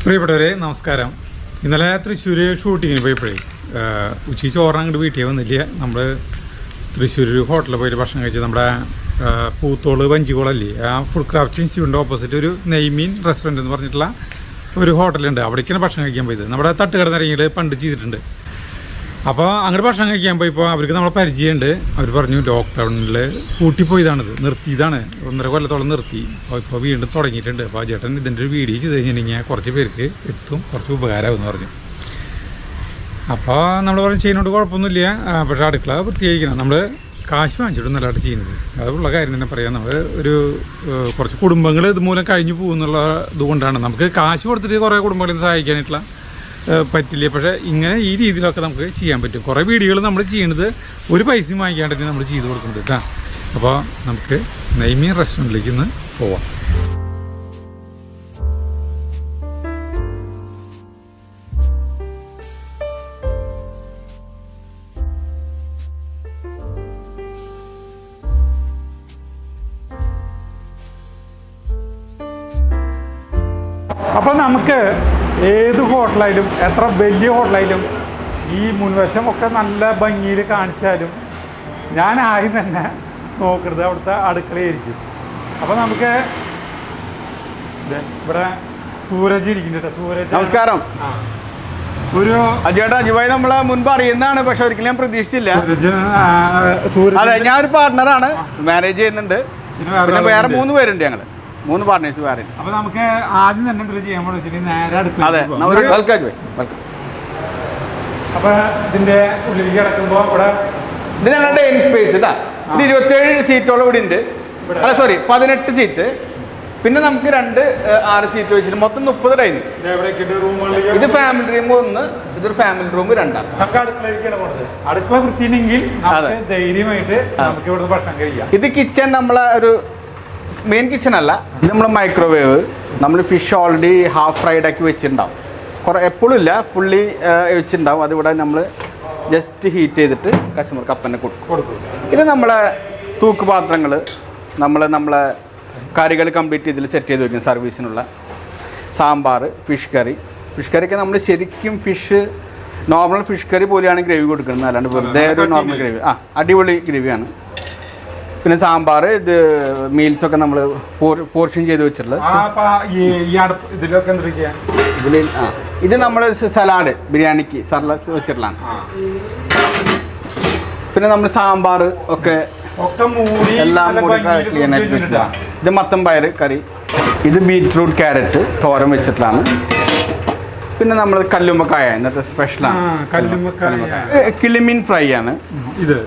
പ്രിയപ്പെട്ടവരെ നമസ്കാരം. ഇന്നലെ തൃശ്ശൂർ ഷൂട്ടിങ്ങിന് പോയപ്പോഴേ ഉച്ചയ്ക്ക് ചോറിന് അങ്ങോട്ട് വീട്ടിൽ വന്നില്ല. നമ്മൾ തൃശ്ശൂർ ഒരു ഹോട്ടലിൽ പോയിട്ട് ഭക്ഷണം കഴിച്ച് നമ്മുടെ പൂത്തോള് വഞ്ചിക്കോളല്ലേ ആ ഫുഡ് ക്രാഫ്റ്റ് ഇൻസ്റ്റിറ്റ്യൂട്ടിൻ്റെ ഓപ്പോസിറ്റ് ഒരു നെയ്മീൻ റെസ്റ്റോറൻറ്റ് എന്ന് പറഞ്ഞിട്ടുള്ള ഒരു ഹോട്ടലുണ്ട്. അവിടേക്കാണ് ഭക്ഷണം കഴിക്കാൻ പോയത്. നമ്മുടെ തട്ടുകടന്നിറങ്ങിയിട്ട് പണ്ട് ചെയ്തിട്ടുണ്ട്. അപ്പോൾ അങ്ങനെ ഭക്ഷണം കഴിക്കാൻ പോയപ്പോൾ അവർക്ക് നമ്മളെ പരിചയമുണ്ട്. അവർ പറഞ്ഞു ലോക്ക്ഡൗണിൽ പൂട്ടിപ്പോയതാണിത്, നിർത്തിയതാണ്, 1.5 കൊല്ലത്തോളം നിർത്തി. ഇപ്പോൾ വീണ്ടും തുടങ്ങിയിട്ടുണ്ട്. അപ്പോൾ ആ ചേട്ടൻ ഇതിൻ്റെ ഒരു വീഡിയോ ചെയ്ത് കഴിഞ്ഞിട്ടുണ്ടെങ്കിൽ കുറച്ച് പേർക്ക് എത്തും, കുറച്ച് ഉപകാരമാകുമെന്ന് പറഞ്ഞു. അപ്പോൾ നമ്മൾ പറഞ്ഞു ചെയ്യുന്നതുകൊണ്ട് കുഴപ്പമൊന്നുമില്ല, പക്ഷേ അടുക്കള വൃത്തിയായിരിക്കണം. നമ്മൾ കാശ് വാങ്ങിച്ചിട്ടും നല്ലതായിട്ട് ചെയ്യുന്നത് അതുള്ള കാര്യം തന്നെ പറയാം. നമ്മൾ ഒരു കുറച്ച് കുടുംബങ്ങൾ ഇതുമൂലം കഴിഞ്ഞു പോകുന്നുള്ള ഇതുകൊണ്ടാണ്. നമുക്ക് കാശ് കൊടുത്തിട്ട് കുറേ കുടുംബങ്ങളെ സഹായിക്കാനായിട്ടുള്ള പറ്റില്ല. പക്ഷേ ഇങ്ങനെ ഈ രീതിയിലൊക്കെ നമുക്ക് ചെയ്യാൻ പറ്റും. കുറേ വീഡിയോകൾ നമ്മൾ ചെയ്യുന്നത് ഒരു പൈസയും വാങ്ങിക്കാണ്ട് നമ്മൾ ചെയ്ത് കൊടുക്കുന്നുണ്ട് കേട്ടോ. അപ്പോൾ നമുക്ക് നെയ്മീൻ റെസ്റ്റോറൻറ്റിലേക്ക് ഒന്ന് പോവാം. അപ്പോൾ നമുക്ക് ഏത് ഹോട്ടലായാലും എത്ര വലിയ ഹോട്ടലായാലും ഈ മുൻവശം ഒക്കെ നല്ല ഭംഗിയിൽ കാണിച്ചാലും ഞാൻ ആദ്യം തന്നെ നോക്കുന്നത് അവിടുത്തെ അടുക്കളയായിരിക്കും. അപ്പോൾ നമുക്ക് ഇവിടെ സൂരജ് ഇരിക്കുന്നുണ്ട്. സൂരജ് നമസ്കാരം. ഒരു അജേട്ടാ അജുഭായി നമ്മളെ മുൻപ് അറിയുന്നതാണ്, പക്ഷെ ഒരിക്കലും ഞാൻ പ്രതീക്ഷിച്ചില്ല. അതെ, ഞാനൊരു പാർട്ട്ണറാണ്, മാരേജ് ചെയ്യുന്നുണ്ട്. പിന്നെ വേറെ 3 പേരുണ്ട്, ഞങ്ങള് 3 പാർട്ട്നേഴ്സ് വേറെ. അപ്പൊ നമുക്ക് ആദ്യം തന്നെ എന്തെങ്കിലും ചെയ്യാൻ വെച്ചിട്ടുണ്ടെങ്കിൽ നേരെ അടുത്ത്. അതെ, അപ്പൊ ഇതിന്റെ ഉള്ളിലേക്ക് കിടക്കുമ്പോ ഇവിടെ ഇത് ഞങ്ങളുടെ ഡൈനിങ് സ്പേസ് ഇതാ. ഇത് 27 സീറ്റോളം ഇവിടെ ഉണ്ട്. അല്ല സോറി, 18 സീറ്റ്. പിന്നെ നമുക്ക് 6 സീറ്റ് വെച്ചിട്ട് മൊത്തം 30 ഡൈനിങ്. ഇത് ഫാമിലി റൂം 1, ഇതൊരു ഫാമിലി റൂം 2. നമുക്ക് അടുക്കള വൃത്തിയില്ലെങ്കിൽ ധൈര്യമായിട്ട് നമുക്ക് ഇവിടെ ഭക്ഷണം കഴിക്കാം. ഇത് കിച്ചൺ നമ്മളെ ഒരു മെയിൻ കിച്ചൺ അല്ല, ഇത് നമ്മൾ മൈക്രോവേവ്. നമ്മൾ ഫിഷ് ഓൾറെഡി ഹാഫ് ഫ്രൈഡ് ആക്കി വെച്ചിട്ടുണ്ടാവും. എപ്പോഴും ഇല്ല, ഫുള്ളി വെച്ചിട്ടുണ്ടാവും. അതിവിടെ നമ്മൾ ജസ്റ്റ് ഹീറ്റ് ചെയ്തിട്ട് കസ്റ്റമർക്ക് അപ്പന്നെ കൊടുക്കും. ഇത് നമ്മളെ തൂക്കുപാത്രങ്ങൾ, നമ്മളെ കറികൾ കംപ്ലീറ്റ് ഇതിൽ സെറ്റ് ചെയ്ത് വയ്ക്കും. സർവീസിനുള്ള സാമ്പാർ, ഫിഷ് കറിയൊക്കെ നമ്മൾ ശരിക്കും നോർമൽ ഫിഷ് കറി പോലെയാണ് ഗ്രേവി കൊടുക്കുന്നത്, അല്ലാണ്ട് വെറുതെ ഒരു നോർമൽ ഗ്രേവി. അടിപൊളി ഗ്രേവിയാണ്. പിന്നെ സാമ്പാർ, ഇത് മീൽസൊക്കെ നമ്മൾ പോർഷൻ ചെയ്ത് വെച്ചിട്ടുള്ളത്. ഇത് നമ്മൾ സലാഡ്, ബിരിയാണിക്ക് സലാഡ് വെച്ചിട്ടുള്ളതാണ്. പിന്നെ നമ്മൾ സാമ്പാർ ഒക്കെ എല്ലാം കൂടി ക്ലീൻ ആയിട്ട് വെച്ചിട്ടാണ്. ഇത് മത്തൻ പയർ കറി, ഇത് ബീറ്റ്റൂട്ട് ക്യാരറ്റ് തോരൻ വെച്ചിട്ടുള്ളതാണ്. പിന്നെ നമ്മൾ കല്ലുമ്മക്കായ ഇന്നത്തെ സ്പെഷ്യലാണ്. കിളിമീൻ ഫ്രൈ ആണ് ഇത്.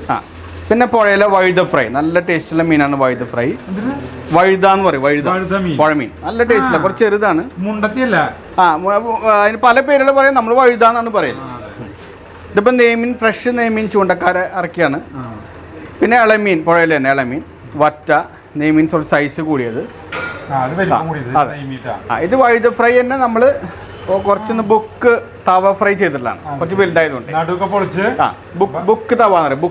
പിന്നെ പുഴയിലെ വഴുത ഫ്രൈ, നല്ല ടേസ്റ്റുള്ള മീനാണ് വഴുത ഫ്രൈ. വഴുത എന്ന് പറയും, പുഴമീൻ നല്ല ടേസ്റ്റില്ല, കുറച്ച് ചെറുതാണ്. അതിന് പല പേരുകൾ പറയും, നമ്മൾ വഴുത എന്നാണ് പറയുന്നത്. ഇതിപ്പോൾ നെയ്മീൻ, ഫ്രഷ് നെയ്മീൻ ചൂണ്ടക്കാരെ ഇറക്കിയാണ്. പിന്നെ ഇളമീൻ, പുഴയിൽ തന്നെ ഇളമീൻ, വറ്റ, നെയ്മീൻ കുറച്ച് സൈസ് കൂടിയത്. ഇത് വഴുത ഫ്രൈ തന്നെ നമ്മൾ കുറച്ചൊന്ന് ബുക്ക് തവ ഫ്രൈ ചെയ്തിട്ടുള്ളതാണ്, കുറച്ച് വലുതായതുകൊണ്ട്. ബുക്ക് തവ എന്ന് പറയും,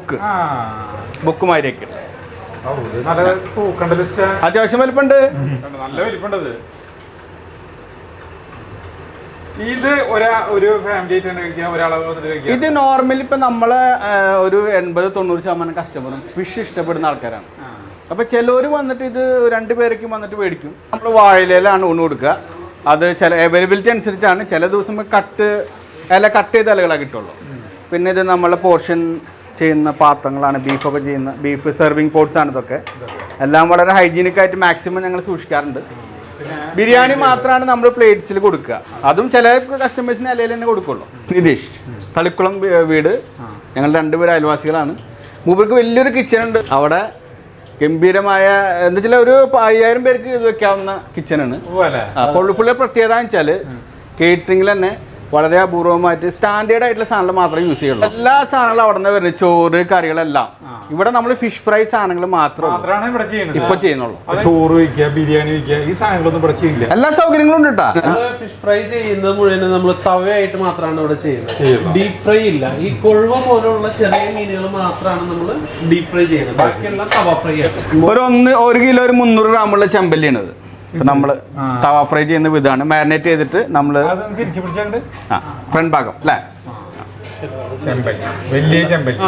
ബുക്ക് മാതിരിയൊക്കെ അത്യാവശ്യം വലിപ്പുണ്ട്. ഇത് നോർമലി ഇപ്പൊ നമ്മളെ ഒരു 80-90% കസ്റ്റമറും ഫിഷ് ഇഷ്ടപ്പെടുന്ന ആൾക്കാരാണ്. അപ്പൊ ചിലവർ വന്നിട്ട് ഇത് 2 പേരേക്കും വന്നിട്ട് മേടിക്കും. നമ്മൾ വാഴയിലാണ് ഊണ് കൊടുക്കുക. അത് ചില അവൈലബിലിറ്റി അനുസരിച്ചാണ്. ചില ദിവസം കട്ട് ചെയ്ത ഇലകളെ കിട്ടുള്ളൂ. പിന്നെ ഇത് നമ്മളെ പോർഷൻ ചെയ്യുന്ന പാത്രങ്ങളാണ്, ബീഫൊക്കെ ചെയ്യുന്ന ബീഫ് സെർവിങ് പോട്ട്സ് ആണ് ഇതൊക്കെ. എല്ലാം വളരെ ഹൈജീനിക് ആയിട്ട് മാക്സിമം ഞങ്ങൾ സൂക്ഷിക്കാറുണ്ട്. ബിരിയാണി മാത്രമാണ് നമ്മൾ പ്ലേറ്റ്സിൽ കൊടുക്കുക. അതും ചില കസ്റ്റമേഴ്സിന് ഇലയിൽ തന്നെ കൊടുക്കുള്ളൂ. നിതീഷ്, തളിക്കുളം വീട്. ഞങ്ങൾ 2 പേര് അയൽവാസികളാണ്. മൂപ്പർക്ക് വലിയൊരു കിച്ചൺ ഉണ്ട് അവിടെ. ഗംഭീരമായ എന്താ വെച്ചാൽ ഒരു 5000 പേർക്ക് ഇത് വെക്കാവുന്ന കിച്ചണാണ്. പുള്ളിയുടെ പ്രത്യേകത എന്ന് വെച്ചാൽ കേറ്ററിംഗിൽ തന്നെ വളരെ അപൂർവമായിട്ട് സ്റ്റാൻഡേർഡ് ആയിട്ടുള്ള സാധനങ്ങൾ മാത്രമേ യൂസ് ചെയ്യുള്ളൂ. എല്ലാ സാധനങ്ങളും അവിടെ നിന്ന് വരുന്നത്, ചോറ് കറികളെല്ലാം. ഇവിടെ നമ്മൾ ഫിഷ് ഫ്രൈ സാധനങ്ങൾ മാത്രമാണ് ഇപ്പൊ ചെയ്യുന്നുള്ളൂ. ചോറ് വയ്ക്കുക, ബിരിയാണി വയ്ക്കുക, ഈ സാധനങ്ങളൊന്നും ഇവിടെ ചെയ്യില്ല. എല്ലാ സൗകര്യങ്ങളും ഉണ്ട് കേട്ടോ. ഫിഷ് ഫ്രൈ ചെയ്യുന്നത് മുഴുവൻ നമ്മൾ തവയായിട്ട് മാത്രമാണ് ഇവിടെ ചെയ്യുന്നത്. ഡീപ് ഫ്രൈ ഇല്ല. ഈ കൊഴുവ പോലുള്ള ചെറിയ മീനുകൾ മാത്രമാണ് നമ്മൾ ഡീപ് ഫ്രൈ ചെയ്യുന്നത്. ബാക്കിയെല്ലാം തവ ഫ്രൈ ആണ്. 1 കിലോ 300 ഗ്രാമുള്ള ചെമ്പല്ലിയാണത്. ഇപ്പം നമ്മൾ തവ ഫ്രൈ ചെയ്യുന്ന വിധമാണ്. മാരിനേറ്റ് ചെയ്തിട്ട് നമ്മൾ തിരിച്ചു പിടിച്ചുണ്ട് ഫ്രണ്ട് ഭാഗം അല്ലേ, വലിയ ചെമ്പല്ലി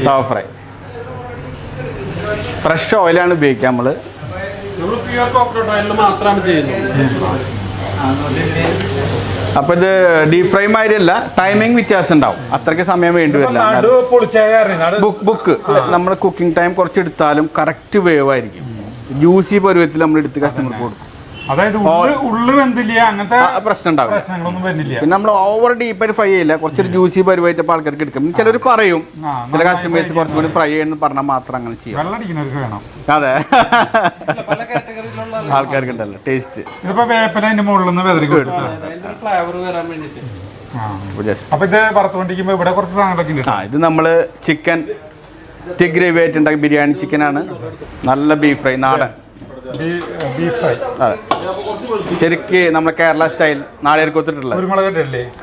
തവ ഫ്രൈ. ഫ്രഷ് ഓയിലാണ് ഉപയോഗിക്കുക നമ്മൾ. അപ്പൊ ഇത് ഡീപ് ഫ്രൈ മാതിരിയല്ല, ടൈമിംഗ് വ്യത്യാസം ഉണ്ടാവും, അത്രയ്ക്ക് സമയം വേണ്ടി വരില്ല. ബുക്ക് നമ്മൾ കുക്കിംഗ് ടൈം കുറച്ച് എടുത്താലും കറക്റ്റ് വേവ് ആയിരിക്കും. ജ്യൂസി പരുവത്തിൽ നമ്മൾ എടുത്ത് കസ്റ്റമർക്ക് കൊടുക്കും. അതായത് അങ്ങനത്തെ പ്രശ്നം ഉണ്ടാവില്ല. പിന്നെ നമ്മൾ ഓവർ ഡീപ്പായിട്ട് ഫ്രൈ ചെയ്യില്ല, കുറച്ചൊരു ജ്യൂസി പരുവായിട്ട് ആൾക്കാർക്ക് എടുക്കും. ചിലർ പറയും, ചില കസ്റ്റമേഴ്സ് കുറച്ചും കൂടി ഫ്രൈ ചെയ്യുന്ന പറഞ്ഞാൽ മാത്രം അങ്ങനെ ചെയ്യും. അതെ, ആൾക്കാർക്ക് ഉണ്ടല്ലോ ടേസ്റ്റ്. ഇത് നമ്മള് ചിക്കൻ തിക് ഗ്രേവി ആയിട്ട് ഉണ്ടാക്കി ബിരിയാണി ചിക്കനാണ്. നല്ല ബീഫ് ഫ്രൈ, നാടൻ ബീഫ് ഫ്രൈ. അതെ, ശരിക്ക് നമ്മുടെ കേരള സ്റ്റൈൽ. നാളികേരക്കൊത്തിട്ടുള്ള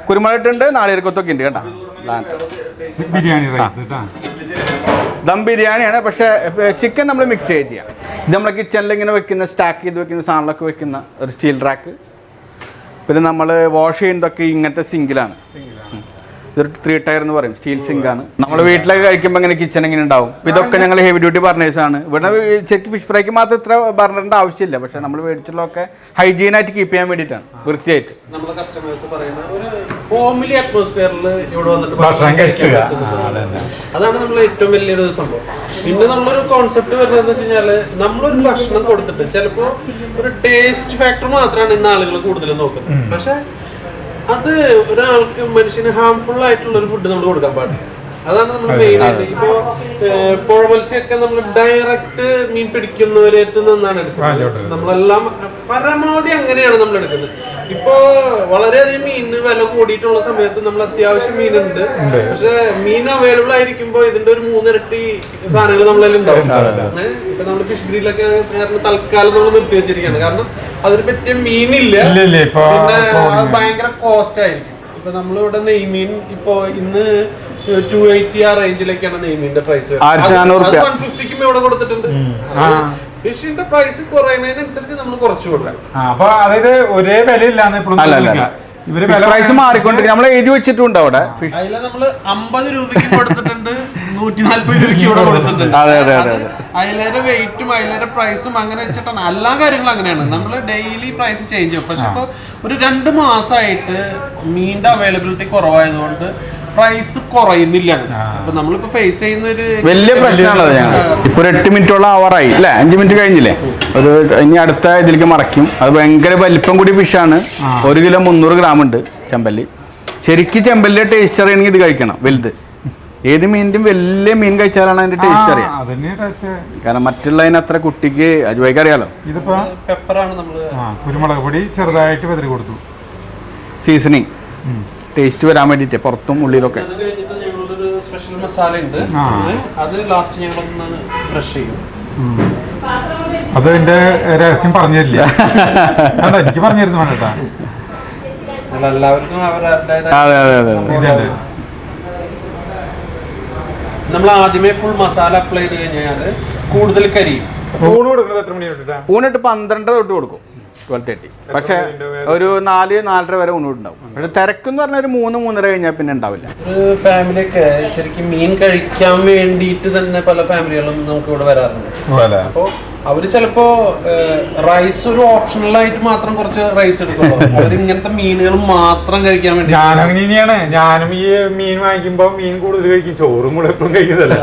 കുരുമുളകിട്ടുണ്ട്, നാളികേരക്കൊത്തൊക്കെ ഉണ്ട് കേട്ടോ. ദം ബിരിയാണിയാണ്, പക്ഷെ ചിക്കൻ നമ്മൾ മിക്സ് ചെയ്യാം. ഇത് നമ്മളെ കിച്ചണിൽ ഇങ്ങനെ വെക്കുന്ന സ്റ്റാക്ക് ചെയ്ത് വെക്കുന്ന സാധനങ്ങളൊക്കെ വെക്കുന്ന ഒരു സ്റ്റീൽ റാക്ക്. പിന്നെ നമ്മൾ വാഷ് ചെയ്യുന്നതൊക്കെ ഇങ്ങനത്തെ സിങ്കിലാണ്. ഇതൊരു 3 ടയർ എന്ന് പറയും, സ്റ്റീൽ സിങ്കാണ്. നമ്മൾ വീട്ടിലൊക്കെ കഴിക്കുമ്പോൾ ഇങ്ങനെ കിച്ചൺ ഇങ്ങനെ ഉണ്ടാവും. ഇതൊക്കെ ഞങ്ങൾ ഹെവി ഡ്യൂട്ടി ബർണേഴ്സാണ്. ഇവിടെ ശരിക്കും ഫിഷ് ഫ്രൈക്ക് മാത്രം ഇത്ര ബർണറിൻ്റെ ആവശ്യമില്ല, പക്ഷെ നമ്മൾ മേടിച്ചുള്ളതൊക്കെ ഹൈജീനായിട്ട് കീപ്പ് ചെയ്യാൻ വേണ്ടിയിട്ടാണ്, വൃത്തിയായിട്ട്. നമ്മുടെ കസ്റ്റമേഴ്സ് പറയുന്ന ഒരു ഹോംലി അറ്റ്മോസ്ഫിയറിൽ ഇവിടെ വന്നിട്ട് അതാണ് നമ്മൾ ഏറ്റവും വലിയൊരു സംഭവം. പിന്നെ നമ്മളൊരു കോൺസെപ്റ്റ് വരുന്നതെന്ന് വെച്ച് കഴിഞ്ഞാൽ, നമ്മളൊരു ഭക്ഷണം കൊടുത്തിട്ട് ചിലപ്പോൾ ഒരു ടേസ്റ്റ് ഫാക്ടർ മാത്രമാണ് ഇന്ന് ആളുകൾ കൂടുതലും നോക്കുന്നത്. പക്ഷെ അത് ഒരാൾക്ക് മനുഷ്യന് ഹാംഫുൾ ആയിട്ടുള്ള ഒരു ഫുഡ് നമ്മൾ കൊടുക്കാൻ പാടില്ല. അതാണ് നമ്മൾ മെയിൻ ആയിട്ട്. ഇപ്പോ പുഴ മത്സ്യമൊക്കെ നമ്മൾ ഡയറക്റ്റ് മീൻ പിടിക്കുന്നവരേത്ത് നിന്നാണ് എടുക്കുന്നത്. നമ്മളെല്ലാം പരമാവധി അങ്ങനെയാണ് നമ്മൾ എടുക്കുന്നത്. ഇപ്പോ വളരെയധികം മീനിന് വില കൂടിയിട്ടുള്ള സമയത്ത് നമ്മൾ അത്യാവശ്യം മീനുണ്ട്, പക്ഷെ മീൻ അവൈലബിൾ ആയിരിക്കുമ്പോൾ ഇതിന്റെ ഒരു 3 ഇരട്ടി സാധനങ്ങൾ നമ്മളതിൽ ഉണ്ടാവും. ഇപ്പൊ നമ്മൾ ഫിഷ് ഗ്രില്ലൊക്കെ തൽക്കാലം നമ്മൾ നിർത്തി വെച്ചിരിക്കുകയാണ്, കാരണം അതിന് പറ്റിയ മീനില്ല. പിന്നെ അത് ഭയങ്കര കോസ്റ്റ് ആയിരിക്കും. ഇപ്പൊ നമ്മളിവിടെ നെയ്മീൻ ഇപ്പൊ ഇന്ന് 280 ആ റേഞ്ചിലേക്കാണ് നെയ്മീന്റെ പ്രൈസ്. 150ക്കും ഇവിടെ കൊടുത്തിട്ടുണ്ട്. ഫിഷിന്റെ പ്രൈസ് കുറയുന്നതിനനുസരിച്ച് നമ്മൾ കുറച്ച് കൊടുക്കാം. അപ്പൊ അതായത് ഒരേ വിലയില്ലാന്ന് പ്രൈസ് മാറിക്കൊണ്ടിരിക്കും. നമ്മൾ എഴുതി വെച്ചിട്ടുണ്ട് അവിടെ. അതിൽ നമ്മള് 50 രൂപയ്ക്ക് കൊടുത്തിട്ടുണ്ട്, 140 രൂപയ്ക്ക് ഇവിടെ കൊടുത്തിട്ടുണ്ട്. അതിലേറെ വെയിറ്റും അതിലേറെ പ്രൈസും അങ്ങനെ വെച്ചിട്ടാണ്. എല്ലാ കാര്യങ്ങളും അങ്ങനെയാണ്. നമ്മൾ ഡെയിലി പ്രൈസ് ചേഞ്ച് ചെയ്യും. പക്ഷെ ഇപ്പൊ ഒരു 2 മാസമായിട്ട് മീനിന്റെ അവൈലബിലിറ്റി കുറവായതുകൊണ്ട് പ്രൈസ് കുറയുന്നില്ല. അപ്പൊ നമ്മളിപ്പോ ഫേസ് ചെയ്യുന്ന ഒരു വലിയ പ്രശ്നമാണത്. ഞങ്ങൾ ഇപ്പൊ 8 മിനിറ്റോളം ആവാറായി അല്ലെ, 5 മിനിറ്റ് കഴിഞ്ഞില്ലേ. ഇനി അടുത്ത ഇതിലേക്ക് മറയ്ക്കും. അത് ഭയങ്കര വലിപ്പം കൂടി ഫിഷാണ്. 1 കിലോ 300 ഗ്രാം ഉണ്ട് ചെമ്പല്ലി. ശരിക്കും ചെമ്പല്ലിയുടെ ടേസ്റ്റ് അറിയണമെങ്കിൽ ഇത് കഴിക്കണം, വലുത്. ഏത് മീനിന്റെയും വലിയ മീൻ കഴിച്ചാലാണ് അതിന്റെ ടേസ്റ്റ് അറിയാം. കാരണം മറ്റുള്ളതിന് അത്ര കുട്ടിക്ക് അജുവായിക്ക് അറിയാലോ. ഇതിപ്പോ പെപ്പറാണ് നമ്മള് കുരുമുളക് പൊടി ചെറുതായിട്ട് വെതറി കൊടുത്തു, സീസണിങ് ടേസ്റ്റ് വരാൻ വേണ്ടിട്ട് പുറത്തും ഉള്ളിലൊക്കെ. സ്പെഷ്യൽ മസാല ഉണ്ട്, അത് ലാസ്റ്റ് ഞങ്ങളൊന്ന് ബ്രഷ് ചെയ്യും. അത് എന്റെ രഹസ്യം പറഞ്ഞു തരില്ല, എനിക്ക് പറഞ്ഞു തരുന്നു വേണ്ടാ. എല്ലാവർക്കും നമ്മൾ ആദ്യമേ ഫുൾ മസാല അപ്ലൈ ചെയ്ത് കഴിഞ്ഞാൽ കൂടുതൽ കരിയും. ഊണ് കൊടുക്കുന്നത് എത്ര മണി തൊട്ടിട്ടാ? ഊണിട്ട് 12 തൊട്ട് കൊടുക്കും, 12:30. പക്ഷെ ഒരു 4-4:30 വരെ ഊണുണ്ടാവും. പക്ഷെ തിരക്കെന്ന് പറഞ്ഞാൽ ഒരു 3-3:30 കഴിഞ്ഞാൽ പിന്നെ ഉണ്ടാവില്ല. ഒരു ഫാമിലിയൊക്കെ ശരിക്കും മീൻ കഴിക്കാൻ വേണ്ടിയിട്ട് തന്നെ പല ഫാമിലികളും നമുക്ക് ഇവിടെ വരാറുണ്ട്. അപ്പോൾ അവര് ചിലപ്പോ റൈസ് ഒരു ഓപ്ഷണൽ ആയിട്ട് മാത്രം കുറച്ച് റൈസ് എടുക്കുള്ളൂ. അവർ ഇങ്ങനത്തെ മീനുകൾ മാത്രം കഴിക്കാൻ വേണ്ടി. ഞാനങ്ങനെയാണ്. ഞാനും ഈ മീൻ വാങ്ങിക്കുമ്പോ മീൻ കൂടുതൽ കഴിക്കും, ചോറും കൂടെ എപ്പോഴും കഴിക്കുന്നതല്ല.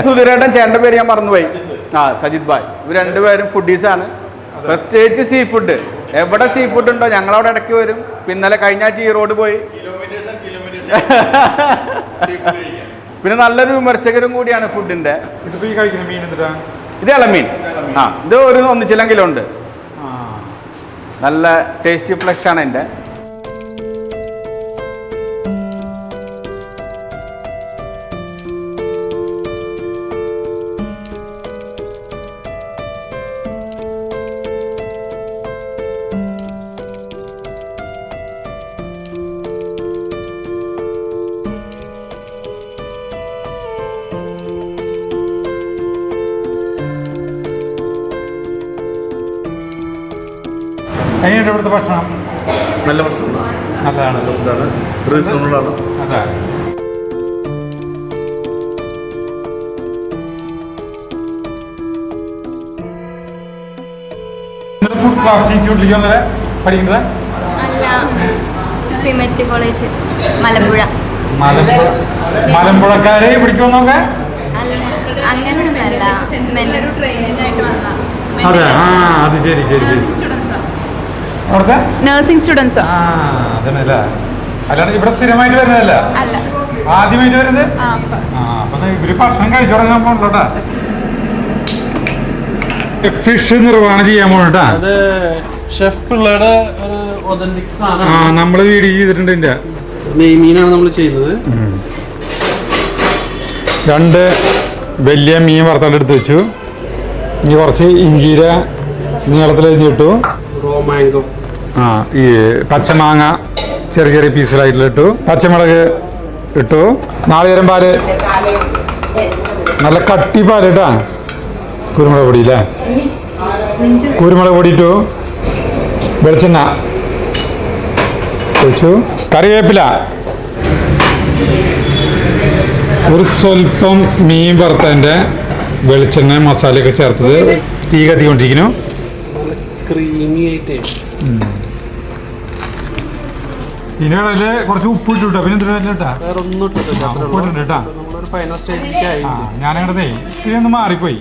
സുധീരേട്ടൻ ചേട്ടന്റെ പേര് ഞാൻ മറന്നുപോയി, സജിത് ഭായ്. ഇവർ രണ്ടുപേരും ഫുഡീസാണ്. പ്രത്യേകിച്ച് സീ ഫുഡ്. എവിടെ സീ ഫുഡ് ഉണ്ടോ ഞങ്ങളവിടെ ഇടയ്ക്ക് വരും. പിന്നലെ കഴിഞ്ഞ ആഴ്ച ഈ റോഡ് പോയി. പിന്നെ നല്ലൊരു വിമർശകരും കൂടിയാണ് ഫുഡിന്റെ. ഇത് ഇളമീൻ. ഇത് ഒരു 1 കിലോ ഉണ്ട്. നല്ല ടേസ്റ്റി ഫ്ലഷ് ആണ് എൻ്റെ. എങ്ങനെയുണ്ട് ഇവിടുത്തെ ഭക്ഷണം? നല്ല ഭക്ഷണം, നല്ലതാണ്, റീസണബിളാണ്. അതെ. ഫുഡ് ക്ലാസ് ഇൻസ്റ്റിറ്റ്യൂട്ടിലേക്ക് വന്നല്ലേ പഠിക്കുന്നത്? അല്ല, സിമെറ്റ് കോളേജ് മലമ്പുഴ. മലമ്പുഴക്കാരെ പിടിക്കുമെന്നൊക്കെ? അങ്ങനെയൊന്നല്ല, ട്രെയിനിങ് ആയിട്ട് വന്ന. അതെ, ആ അത് ശരി ശരി ശരി. അവിടുത്തെ നഴ്സിംഗ് സ്റ്റുഡൻസ്. ആ അതല്ലേ, അല്ലാണ്ട് ഇവിടെ സ്ഥിരമായിട്ട് വരുന്നതല്ല, ആദ്യമായിട്ട് വരുന്നത്. അപ്പൊ ഇവര് ഭക്ഷണം കഴിച്ചു തുടങ്ങാൻ പോകണ്ടോട്ടാ. ഫിഷ് നിർവ്വഹണം ചെയ്യാൻ പോകണട്ടാ. അത് ഷെഫ് പിള്ളേരുടെ ഒരു ഒതന്റിക് സാധനം. ആ നമ്മള് വീഡിയോ ചെയ്തിട്ടുണ്ട്. ഇതിന്റെ നെയ്മീനാണ് നമ്മൾ ചെയ്യുന്നത്. 2 വലിയ മീൻ വറുത്താണ്ട് എടുത്ത് വെച്ചു. ഇനി കുറച്ച് ഇഞ്ചിര നീളത്തിൽ എഴുതിയിട്ടു. റോമാങ്കോ, ആ ഈ പച്ചമാങ്ങ ചെറിയ ചെറിയ പീസുകളായിട്ടിട്ടു. പച്ചമുളക് ഇട്ടു. നാളികേരം പാല്, നല്ല കട്ടി പാല് കേട്ടാ. കുരുമുളക് പൊടി അല്ലേ, കുരുമുളക് പൊടി ഇട്ടു. വെളിച്ചെണ്ണ ഒഴിച്ചു. കറിവേപ്പില, ഒരു സ്വല്പം മീൻ വറുത്തതിൻ്റെ വെളിച്ചെണ്ണ മസാലയൊക്കെ ചേർത്തത്. തീ കത്തിക്കൊണ്ടിരിക്കുന്നു. ക്രീമി ആയിട്ട്. ഇതിനിടയില് കുറച്ച് ഉപ്പ് ഇട്ടു കേട്ടോ. പിന്നെ എന്തിനാ കേട്ടാ, വേറെ ഒന്നും ഇട്ടിട്ടില്ല. ഉപ്പ് ഇട്ടുണ്ട് കേട്ടാ. നമ്മളൊരു ഫൈനൽ സ്റ്റേജിലേക്ക് ആയി. ഞാനങ്ങടേ ഇത്തിരി ഒന്ന് മാറിപ്പോയി.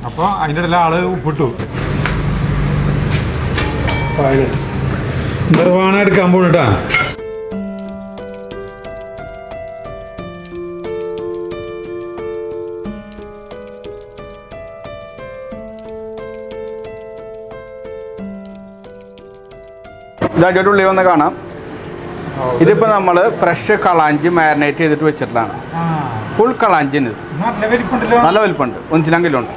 അപ്പോൾ അതിൻ്റെ ഇടയിൽ ആള് ഉപ്പിട്ടു. നിർവ്വഹണം എടുക്കാൻ പോകട്ടാ. ഇതായിട്ട് ഉള്ളി വന്ന് കാണാം. ഇതിപ്പോൾ നമ്മൾ ഫ്രഷ് കളാഞ്ചി മാരിനേറ്റ് ചെയ്തിട്ട് വെച്ചിട്ടുള്ളതാണ്. ഫുൾ കളാഞ്ചിന് നല്ല വലിപ്പമുണ്ട്, 1 കിലോ ഉണ്ട്.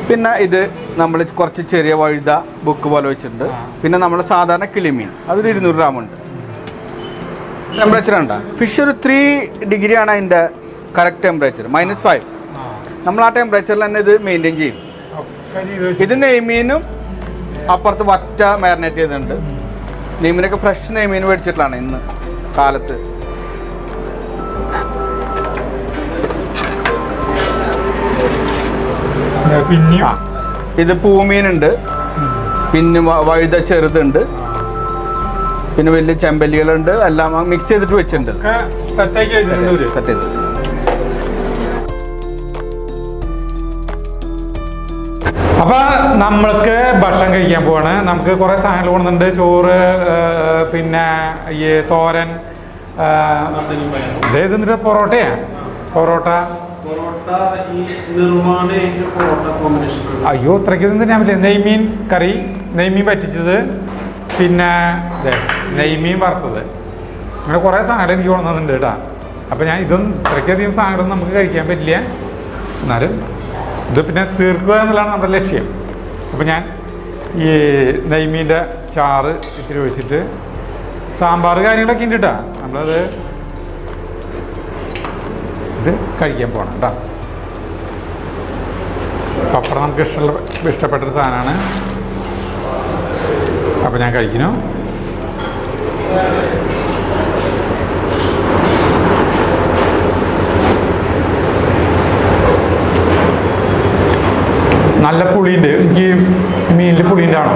പിന്നെ ഇത് നമ്മൾ കുറച്ച് ചെറിയ വഴുത ബുക്ക് പോലെ വെച്ചിട്ടുണ്ട്. പിന്നെ നമ്മൾ സാധാരണ കിളിമീൻ, അതൊരു 200 ഗ്രാം ഉണ്ട്. ടെമ്പറേച്ചർ ഉണ്ട്. ഫിഷ് ഒരു 3 ഡിഗ്രിയാണ് അതിൻ്റെ കറക്റ്റ് ടെമ്പറേച്ചർ, -5. നമ്മൾ ആ ടെമ്പറേച്ചറിൽ തന്നെ ഇത് മെയിൻറ്റെയിൻ ചെയ്യും. ഇത് നെയ്മീനും അപ്പുറത്ത് വറ്റ മാരിനേറ്റ് ചെയ്തിട്ടുണ്ട്. നെയ്മീനൊക്കെ ഫ്രഷ് നെയ്മീൻ മേടിച്ചിട്ടുള്ളതാണ് ഇന്ന് കാലത്ത്. ഇത് പൂമീനുണ്ട്, പിന്നെ വഴുത ചെറുതുണ്ട്, പിന്നെ വലിയ ചെമ്പല്ലികളുണ്ട്. എല്ലാം മിക്സ് ചെയ്തിട്ട് വെച്ചിട്ടുണ്ട്. സെറ്റ് ചെയ്ത് അപ്പൊ നമ്മൾക്ക് ഭക്ഷണം കഴിക്കാൻ പോവാണ്. നമുക്ക് കുറെ സാധനങ്ങൾ കൊണ്ടുണ്ട്. ചോറ്, പിന്നെ ഈ തോരൻ, ഇതെന്തിട്ട് പൊറോട്ടയാ? പൊറോട്ട. അയ്യോ ഇത്രയ്ക്ക് തിന്നാൻ പറ്റില്ല. നെയ്മീൻ കറി, നെയ്മീൻ പറ്റിച്ചത്, പിന്നെ നെയ്മീൻ വറുത്തത്, അങ്ങനെ കുറേ സാധനങ്ങൾ എനിക്ക് കൊണ്ടുവന്നിട്ടുണ്ട് കേട്ടോ. അപ്പോൾ ഞാൻ ഇതൊന്നും ഇത്രയ്ക്കധികം സാധനങ്ങളൊന്നും നമുക്ക് കഴിക്കാൻ പറ്റില്ല. എന്നാലും ഇത് പിന്നെ തീർക്കുക എന്നുള്ളതാണ് നമ്മുടെ ലക്ഷ്യം. അപ്പോൾ ഞാൻ ഈ നെയ്മീൻ്റെ ചാറ് ഇത്തിരി ഒഴിച്ചിട്ട് സാമ്പാർ കാര്യങ്ങളൊക്കെ ഉണ്ട് കേട്ടോ. നമ്മളത് ഇത് കഴിക്കാൻ പോകണം കേട്ടോ. പപ്പടം നമുക്ക് ഇഷ്ടപ്പെട്ടൊരു സാധനമാണ്. അപ്പോൾ ഞാൻ കഴിക്കുന്നു. നല്ല പുളിയുണ്ട്. എനിക്ക് മീനിൽ പുളിൻ്റെ ആണോ?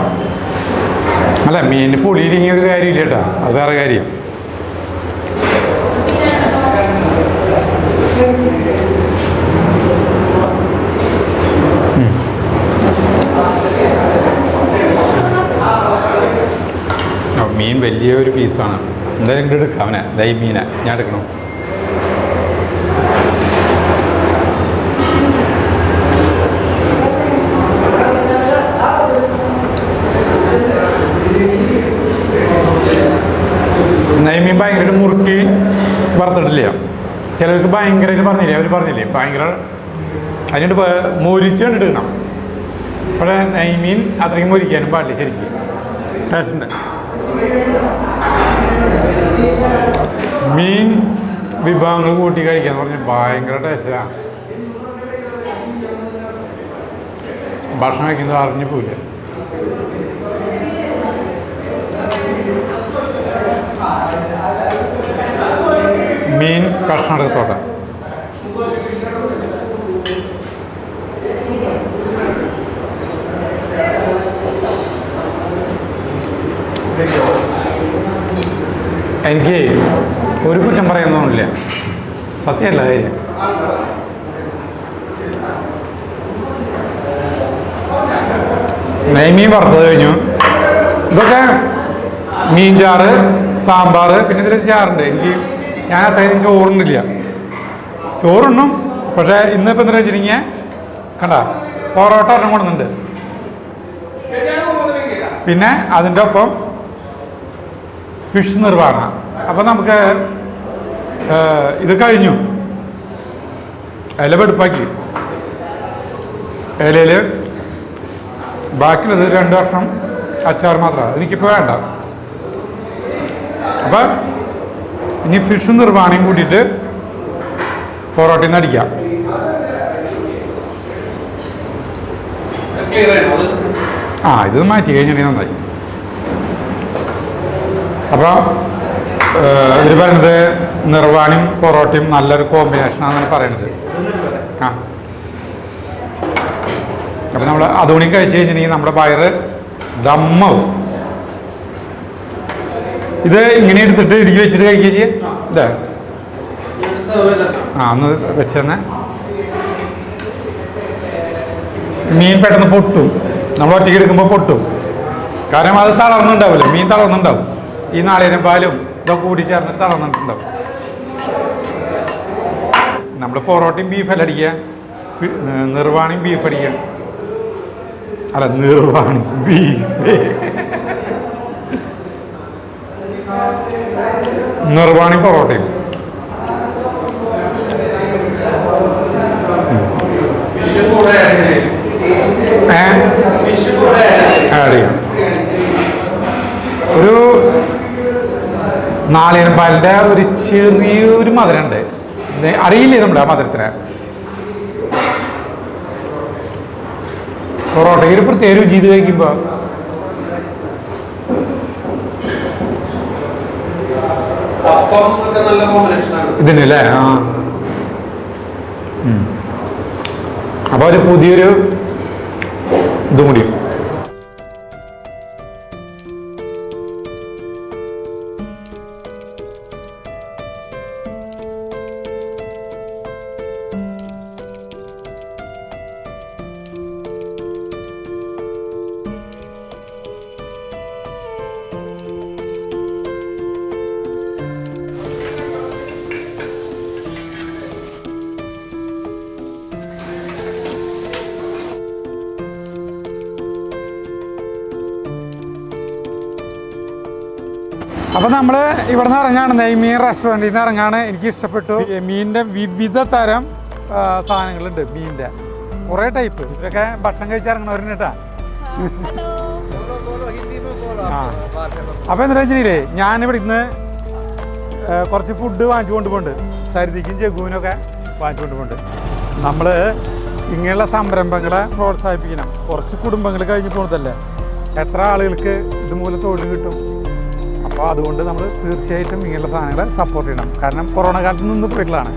അല്ല, മീനിന് പുളിയില്ലെങ്കിൽ ഒരു കാര്യമില്ല കേട്ടോ, അത് വേറെ കാര്യം. മീൻ വലിയൊരു പീസാണ്. എന്തായാലും ഇങ്ങോട്ട് എടുക്കാം അവനെ. ദൈ മീനെ ഞാൻ എടുക്കണോ? നെയ്മീൻ ഭയങ്കരമായിട്ട് മുറുക്കി വറുത്തിട്ടില്ല. ചിലർക്ക് ഭയങ്കരമായിട്ട് പറഞ്ഞില്ലേ, അവർ പറഞ്ഞില്ലേ ഭയങ്കര അതിനോട് മൊരിച്ച് കണ്ടിട്ട് കിട്ടണം. പക്ഷേ നെയ്മീൻ അത്രയും മൊരിക്കാനും പാടില്ല. ശരിക്കും ടേസ്റ്റ് ഉണ്ട്. മീൻ വിഭവങ്ങൾ കൂട്ടി കഴിക്കാന്ന് പറഞ്ഞാൽ ഭയങ്കര ടേസ്റ്റാണ്. ഭക്ഷണം കഴിക്കുന്നത് അറിഞ്ഞു പോയില്ല. മീൻ കഷ്ണം എടുത്തോട്ടെ. എനിക്ക് ഒരു കുറ്റം പറയുന്നൊന്നുമില്ല, സത്യമല്ല കാര്യം. നെയ്മീൻ വറുത്തത് കഴിഞ്ഞു. ഇതൊക്കെ മീൻ ചാറ്, സാമ്പാർ, പിന്നെ ഇതിൽ ചാറുണ്ട്. ഞാൻ അത്രയും ചോറുണ്ടില്ല. ചോറുണ്ണും, പക്ഷേ ഇന്നിപ്പോൾ എന്താ വെച്ചിട്ടുണ്ടെങ്കിൽ കണ്ട പൊറോട്ട ഒരെണ്ണം കൊണ്ടുന്നുണ്ട്. പിന്നെ അതിൻ്റെ ഒപ്പം ഫിഷ് നിർവ്വാണം. അപ്പം നമുക്ക് ഇത് കഴിഞ്ഞു. ഇല വെടുപ്പാക്കി ഇലയിൽ ബാക്കിയുള്ളത് 2 വർഷം അച്ചാർ മാത്രമാണ്. എനിക്കിപ്പോൾ വേണ്ട. അപ്പം ഇനി ഫിഷും നിർവ്വാണയും കൂട്ടിയിട്ട് പൊറോട്ടയിൽ നിന്ന് അടിക്കാം. ഇത് മാറ്റി കഴിഞ്ഞിട്ടുണ്ടെങ്കിൽ നന്നായി. അപ്പോൾ ഇവർ പറയുന്നത് നിർവ്വാണയും പൊറോട്ടയും നല്ലൊരു കോമ്പിനേഷനാണെന്നാണ് പറയണത്. അപ്പം നമ്മൾ അതുകൂടി കഴിച്ച് കഴിഞ്ഞിട്ടുണ്ടെങ്കിൽ നമ്മുടെ വയറ് ദമ്മാവും. ഇത് ഇങ്ങനെ എടുത്തിട്ട് ഇടുക്കി വെച്ചിട്ട് കഴിക്കുക ചെയ്യാം. ഇതേ ഒന്ന് വെച്ച് തന്നെ. മീൻ പെട്ടെന്ന് പൊട്ടും, നമ്മൾ ഒറ്റയ്ക്ക് എടുക്കുമ്പോൾ പൊട്ടും. കാരണം അത് തളർന്നുണ്ടാവില്ല, മീൻ തളർന്നുണ്ടാവും. ഈ നാളികേരം പാലും ഇതൊക്കെ കൂടി ചേർന്നിട്ട് തളർന്നിട്ടുണ്ടാവും. നമ്മൾ പൊറോട്ടയും ബീഫല്ല അടിക്കുക, നിർവ്വാണയും ബീഫ് അടിക്കുക. അല്ല, നിർവ്വാണി ബീഫ്, നിർവ്വാണി പൊറോട്ടയും. ആഡ് ചെയ്യാം. ഒരു നാളികേരം പാലിൻ്റെ ഒരു ചെറിയൊരു മധുരമുണ്ട്. അറിയില്ലേ നമ്മുടെ ആ മധുരത്തിന്? പൊറോട്ടയ്ക്ക് ഒരു പ്രത്യേക രുചി ഇത് കഴിക്കുമ്പോൾ. ഇതിനല്ലേ? അപ്പോൾ ഒരു പുതിയൊരു ഇതും കൂടി. അപ്പോൾ നമ്മൾ ഇവിടെ നിന്ന് ഇറങ്ങാണ്, നെയ്മീൻ റെസ്റ്റോറൻറ്റിൽ നിന്ന് ഇറങ്ങാണ്. എനിക്ക് ഇഷ്ടപ്പെട്ടു. മീനിൻ്റെ വിവിധ തരം സാധനങ്ങളുണ്ട്. മീനിൻ്റെ കുറേ ടൈപ്പ്. ഇതൊക്കെ ഭക്ഷണം കഴിച്ചിറങ്ങണവരുണ്ട് കേട്ടാ. അപ്പോൾ എന്താ വെച്ചില്ലേ, ഞാനിവിടെ ഇന്ന് കുറച്ച് ഫുഡ് വാങ്ങിച്ചു കൊണ്ടുപോകുന്നുണ്ട്. സരിതിക്കും ജഗുവിനൊക്കെ വാങ്ങിച്ചു കൊണ്ടുപോകുന്നുണ്ട്. നമ്മൾ ഇങ്ങനെയുള്ള സംരംഭങ്ങളെ പ്രോത്സാഹിപ്പിക്കണം. കുറച്ച് കുടുംബങ്ങൾ കഴിഞ്ഞ് പോകുന്നതല്ലേ, എത്ര ആളുകൾക്ക് ഇതുമൂലം തൊഴിൽ കിട്ടും. അപ്പോൾ അതുകൊണ്ട് നമ്മൾ തീർച്ചയായിട്ടും ഇങ്ങനെയുള്ള സാധനങ്ങളെ സപ്പോർട്ട് ചെയ്യണം. കാരണം കൊറോണ കാലത്ത് നിന്ന് പോയിട്ടുള്ളതാണ്.